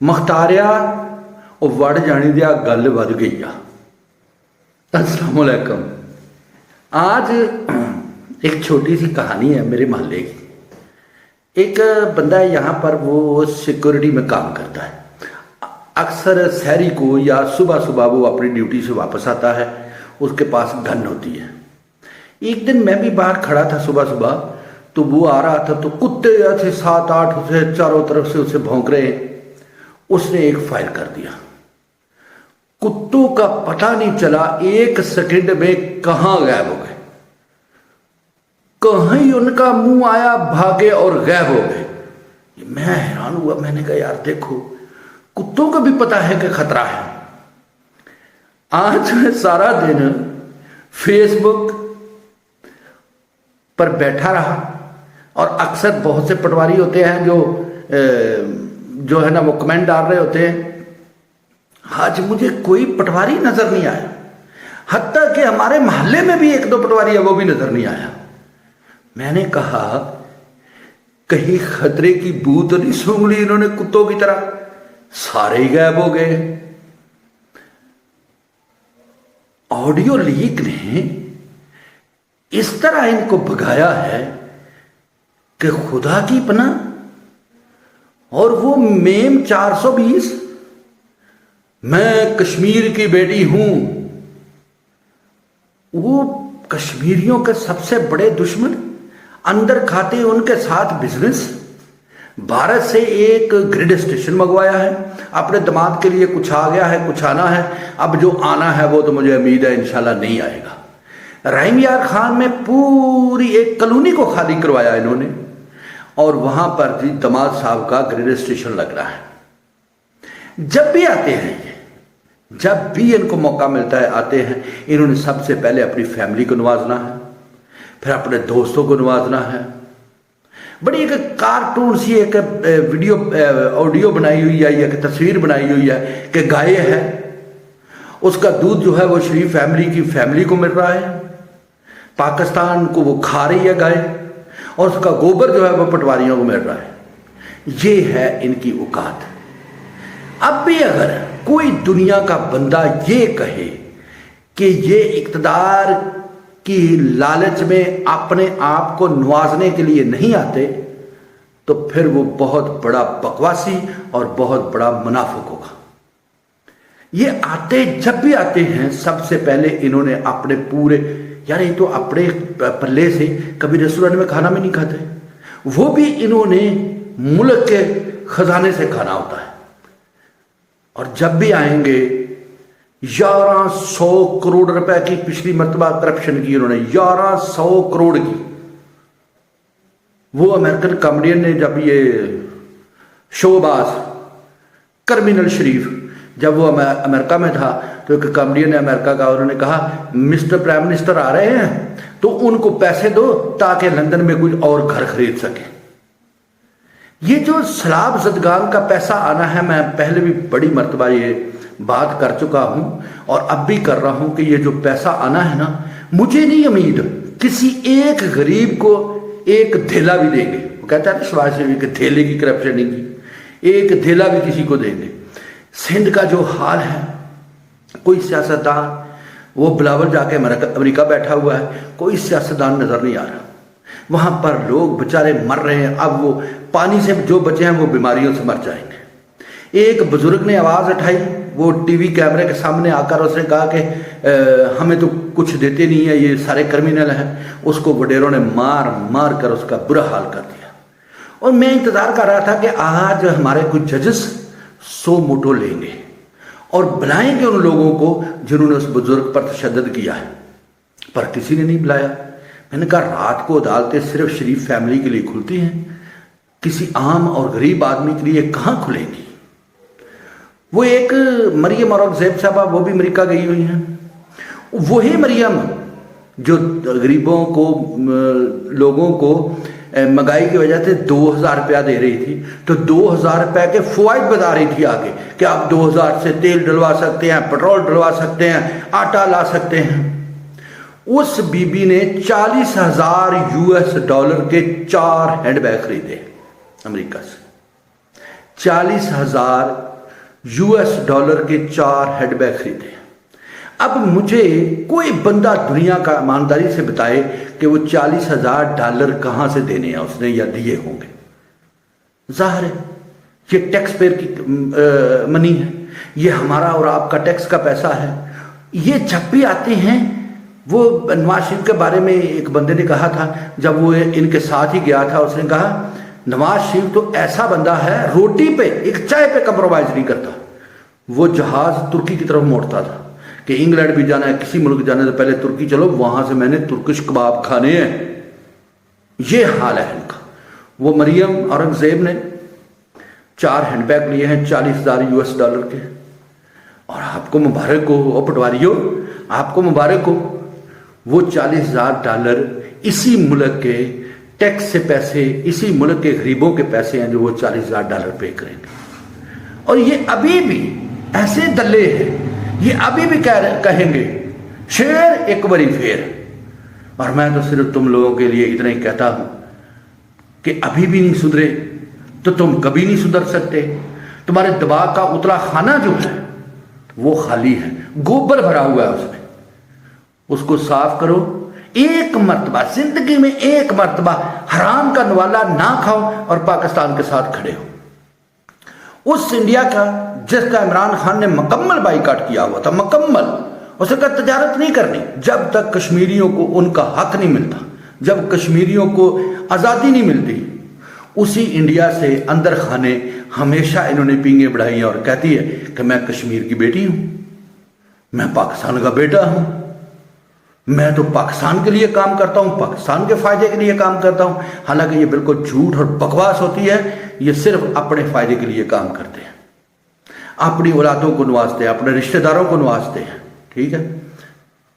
मुख्तारिया वो वड़ जाने दिया गल वध गई आ। अस्सलाम वालेकुम। आज एक छोटी सी कहानी है मेरे मोहल्ले की। एक बंदा है यहाँ पर, वो सिक्योरिटी में काम करता है। अक्सर सहरी को या सुबह सुबह वो अपनी ड्यूटी से वापस आता है, उसके पास गन होती है। एक दिन मैं भी बाहर खड़ा था सुबह सुबह, तो वो आ रहा था तो कुत्ते ऐसे 7-8 उसे चारों तरफ से उसे भौंक रहे। उसने एक फायर कर दिया। कुत्तों का पता नहीं चला, 1 सेकंड में कहां गायब हो गए। कहीं उनका मुंह आया, भागे और गायब हो गए। मैं हैरान हुआ। मैंने कहा यार देखो, कुत्तों को भी पता है कि खतरा है। आज मैं सारा दिन फेसबुक पर बैठा रहा और अक्सर बहुत से पटवारी होते हैं जो है ना वो कमेंट डाल रहे होते हैं। आज मुझे कोई पटवारी नजर नहीं आया, हत्ता कि हमारे मोहल्ले में भी 1-2 पटवारी है, वो भी नजर नहीं आया। मैंने कहा कहीं खतरे की बू तो नहीं सूंघ ली इन्होंने कुत्तों की तरह। सारे ही गायब हो गए। ऑडियो लीक ने इस तरह इनको भगाया है कि खुदा की पनाह। और वो मेम 420, मैं कश्मीर की बेटी हूं। वो कश्मीरियों के सबसे बड़े दुश्मन, अंदर खाते उनके साथ बिजनेस। भारत से एक ग्रिड स्टेशन मंगवाया है, अपने दामाद के लिए कुछ आ गया है, कुछ आना है। अब जो आना है वो तो मुझे उम्मीद है इंशाल्लाह नहीं आएगा। रहीम यार खान में पूरी एक कॉलोनी को खाली करवाया इन्होंने, और वहां पर जी दामाद साहब का ग्रिड स्टेशन लग रहा है। जब भी आते हैं ये, जब भी इनको मौका मिलता है आते हैं। इन्होंने सबसे पहले अपनी फैमिली को नवाजना है, फिर अपने दोस्तों को नवाजना है। बड़ी एक कार्टून सी एक वीडियो ऑडियो बनाई हुई है, एक तस्वीर बनाई हुई है कि गाय है, उसका दूध जो है वो शरीफ फैमिली की फैमिली को मिल रहा है, पाकिस्तान को वो खा रही है गाय, और उसका गोबर जो है वो पटवारियों को मिल रहा है। ये है इनकी औकात। अब भी अगर कोई दुनिया का बंदा ये कहे कि ये इक़्तिदार की लालच में अपने आप को नवाजने के लिए नहीं आते, तो फिर वो बहुत बड़ा बकवासी और बहुत बड़ा मुनाफिक होगा। ये आते, जब भी आते हैं, सबसे पहले इन्होंने अपने पूरे, यार ये तो अपने पल्ले से कभी रेस्टोरेंट में खाना भी नहीं खाते, वो भी इन्होंने मुल्क के खजाने से खाना होता है। और जब भी आएंगे 1100 करोड़ रुपए की पिछली मर्तबा करप्शन की इन्होंने, 1100 करोड़ की। वो अमेरिकन कॉमेडियन ने, जब ये शोबाज क्रिमिनल शरीफ, जब वो अमेरिका में था, तो एक कॉमेडियन है अमेरिका का, उन्होंने कहा मिस्टर प्राइम मिनिस्टर आ रहे हैं तो उनको पैसे दो ताकि लंदन में कोई और घर खरीद सके। ये जो सलाब जदगान का पैसा आना है, मैं पहले भी बड़ी मर्तबा ये बात कर चुका हूं और अब भी कर रहा हूं कि ये जो पैसा आना है ना, मुझे नहीं उम्मीद किसी एक गरीब को एक धेला भी देंगे। वो कहता है शहबाज शरीफ के धेले की करप्शन नहीं की, एक धेला भी किसी को देंगे। सिंध का जो हाल है, कोई सियासतदान, वो बिलावल जाके अमेरिका बैठा हुआ है, कोई सियासतदान नजर नहीं आ रहा। वहां पर लोग बेचारे मर रहे हैं। अब वो पानी से जो बचे हैं वो बीमारियों से मर जाएंगे। एक बुजुर्ग ने आवाज उठाई, वो टीवी कैमरे के सामने आकर उसने कहा कि हमें तो कुछ देते नहीं है, ये सारे क्रिमिनल हैं। उसको वडेरों ने मार मार कर उसका बुरा हाल कर दिया। और मैं इंतजार कर रहा था कि आज हमारे कुछ जजेस 100 मोटो लेंगे और बुलाएंगे उन लोगों को जिन्होंने उस बुजुर्ग पर तशद्दुद किया है, पर किसी ने नहीं बुलाया। मैंने कहा रात को अदालतें सिर्फ शरीफ फैमिली के लिए खुलती हैं, किसी आम और गरीब आदमी के लिए कहां खुलेंगी। वो एक मरियम औरंगजेब साहबा, वो भी अमेरिका गई हुई हैं। वही मरियम जो गरीबों को, लोगों को महंगाई की वजह से 2000 रुपया दे रही थी, तो 2000 रुपए के फवाइद बता रही थी आगे कि आप 2000 से तेल डलवा सकते हैं, पेट्रोल डलवा सकते हैं, आटा ला सकते हैं। उस बीबी ने $40,000 के 4 हैंडबैग खरीदे अमेरिका से। 40,000 $US के 4 हैंडबैग खरीदे। अब मुझे कोई बंदा दुनिया का ईमानदारी से बताए कि वो $40,000 कहाँ से देने हैं उसने या दिए होंगे। जाहिर है ये टैक्स पेयर की मनी है, ये हमारा और आपका टैक्स का पैसा है। ये जब भी आते हैं, वो नवाज शरीफ के बारे में एक बंदे ने कहा था जब वो इनके साथ ही गया था, उसने कहा नवाज शरीफ तो ऐसा बंदा है रोटी पे एक चाय पे कंप्रोमाइज नहीं करता। वो जहाज तुर्की की तरफ मोड़ता था कि इंग्लैंड भी जाना है, किसी मुल्क जाना है तो पहले तुर्की चलो, वहां से मैंने तुर्किश कबाब खाने हैं। ये हाल है इनका। वो मरियम औरंगजेब ने 4 हैंडबैग लिए हैं $40,000 US के, और आपको मुबारक हो ओ पटवारियों, आपको मुबारक हो। वो $40,000 इसी मुल्क के टैक्स से पैसे, इसी मुल्क के गरीबों के पैसे हैं जो वो $40,000 पे करेंगे। और ये अभी भी ऐसे दल्ले हैं, ये अभी भी कहेंगे शेर एक बारी फेर। और मैं तो सिर्फ तुम लोगों के लिए इतना ही कहता हूं कि अभी भी नहीं सुधरे तो तुम कभी नहीं सुधर सकते। तुम्हारे दिमाग का उतला खाना जो है वो खाली है, गोबर भरा हुआ है उसमें, उसको साफ करो। एक मर्तबा जिंदगी में, एक मर्तबा हराम का नवाला ना खाओ और पाकिस्तान के साथ खड़े हो। उस इंडिया का जिसका इमरान खान ने मुकम्मल बाइकाट किया हुआ था, मुकम्मल, उसने कहा तजारत नहीं करनी जब तक कश्मीरियों को उनका हक नहीं मिलता, जब कश्मीरियों को आज़ादी नहीं मिलती। उसी इंडिया से अंदर खाने हमेशा इन्होंने पींगे बढ़ाई और कहती है कि मैं कश्मीर की बेटी हूं, मैं पाकिस्तान का बेटा हूं, मैं तो पाकिस्तान के लिए काम करता हूं, पाकिस्तान के फायदे के लिए काम करता हूं। हालांकि ये बिल्कुल झूठ और बकवास होती है। ये सिर्फ अपने फायदे के लिए काम करते हैं, अपनी औलादों को नवाजते हैं, अपने रिश्तेदारों को नवाजते हैं। ठीक है,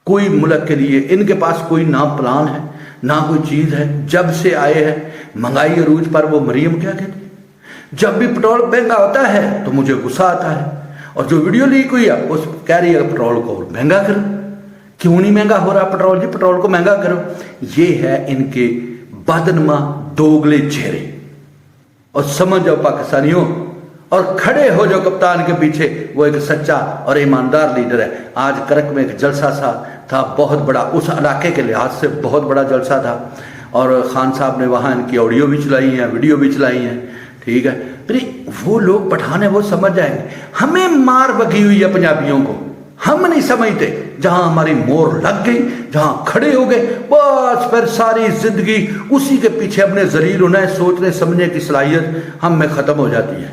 कोई मुल्क के लिए इनके पास कोई ना प्लान है ना कोई चीज है। जब से आए हैं महंगाई अरूज पर, वो मरियम क्या कहती है, जब भी पेट्रोल महंगा होता है तो मुझे गुस्सा आता है। और जो वीडियो लीक हुई है उस कह रही है पेट्रोल को महंगा करो। क्यों नहीं महंगा हो रहा पेट्रोल जी, पेट्रोल को महंगा करो। ये है इनके बदनमा दोगले चेहरे। और समझ जाओ पाकिस्तानियों, और खड़े हो जाओ कप्तान के पीछे, वो एक सच्चा और ईमानदार लीडर है। आज करक में एक जलसा था बहुत बड़ा, उस इलाके के लिहाज से बहुत बड़ा जलसा था, और खान साहब ने वहाँ इनकी ऑडियो भी चलाई है, वीडियो भी चलाई है। ठीक है, फिर वो लोग पठान है वो समझ जाएंगे। हमें मार बगी हुई है पंजाबियों को, हम नहीं समझते। जहां हमारी मोर लग गई, जहां खड़े हो गए, बस फिर सारी जिंदगी उसी के पीछे अपने जलील होना है, सोचने समझने की सलाहियत हम में खत्म हो जाती है।